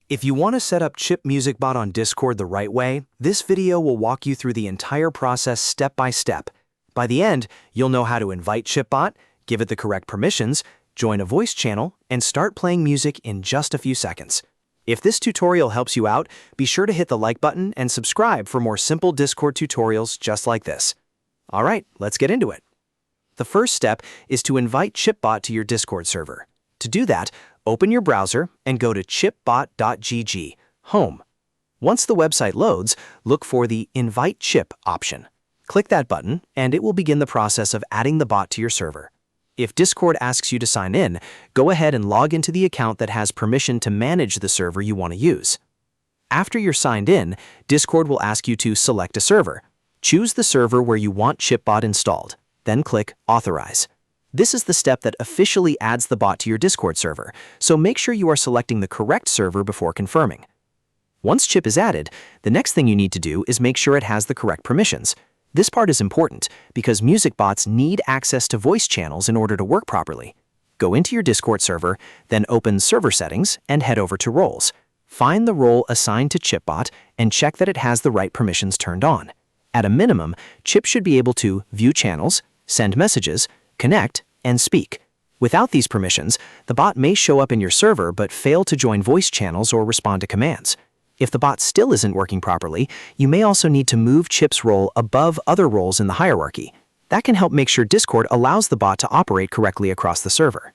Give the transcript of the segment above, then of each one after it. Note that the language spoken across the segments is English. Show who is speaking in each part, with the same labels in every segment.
Speaker 1: If you want to set up Chip Music Bot on Discord the right way, this video will walk you through the entire process step by step. By the end, you'll know how to invite ChipBot, give it the correct permissions, join a voice channel, and start playing music in just a few seconds. If this tutorial helps you out, be sure to hit the like button and subscribe for more simple Discord tutorials just like this. All right, let's get into it. The first step is to invite ChipBot to your Discord server. To do that, open your browser and go to chipbot.gg, home. Once the website loads, look for the Invite Chip option. Click that button, and it will begin the process of adding the bot to your server. If Discord asks you to sign in, go ahead and log into the account that has permission to manage the server you want to use. After you're signed in, Discord will ask you to select a server. Choose the server where you want ChipBot installed, then click Authorize. This is the step that officially adds the bot to your Discord server, so make sure you are selecting the correct server before confirming. Once Chip is added, the next thing you need to do is make sure it has the correct permissions. This part is important because music bots need access to voice channels in order to work properly. Go into your Discord server, then open Server Settings and head over to Roles. Find the role assigned to ChipBot and check that it has the right permissions turned on. At a minimum, Chip should be able to view channels, send messages, connect, and speak. Without these permissions, the bot may show up in your server but fail to join voice channels or respond to commands. If the bot still isn't working properly, you may also need to move Chip's role above other roles in the hierarchy. That can help make sure Discord allows the bot to operate correctly across the server.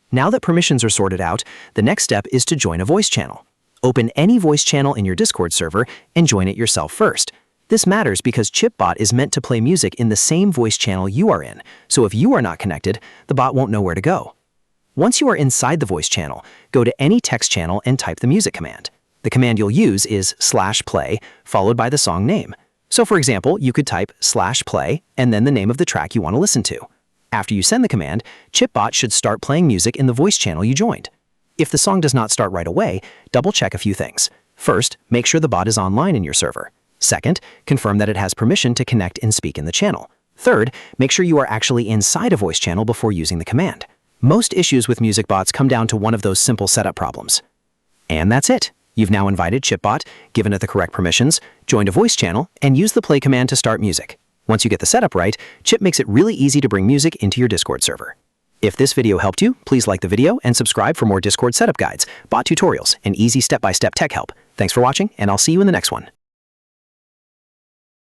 Speaker 1: Now that permissions are sorted out, the next step is to join a voice channel. Open any voice channel in your Discord server and join it yourself first. This matters because ChipBot is meant to play music in the same voice channel you are in, so if you are not connected, the bot won't know where to go. Once you are inside the voice channel, go to any text channel and type the music command. The command you'll use is /play followed by the song name. So for example, you could type /play and then the name of the track you want to listen to. After you send the command, ChipBot should start playing music in the voice channel you joined. If the song does not start right away, double-check a few things. First, make sure the bot is online in your server. Second, confirm that it has permission to connect and speak in the channel. Third, make sure you are actually inside a voice channel before using the command. Most issues with music bots come down to one of those simple setup problems. And that's it. You've now invited ChipBot, given it the correct permissions, joined a voice channel, and used the play command to start music. Once you get the setup right, Chip makes it really easy to bring music into your Discord server. If this video helped you, please like the video and subscribe for more Discord setup guides, bot tutorials, and easy step-by-step tech help. Thanks for watching, and I'll see you in the next one.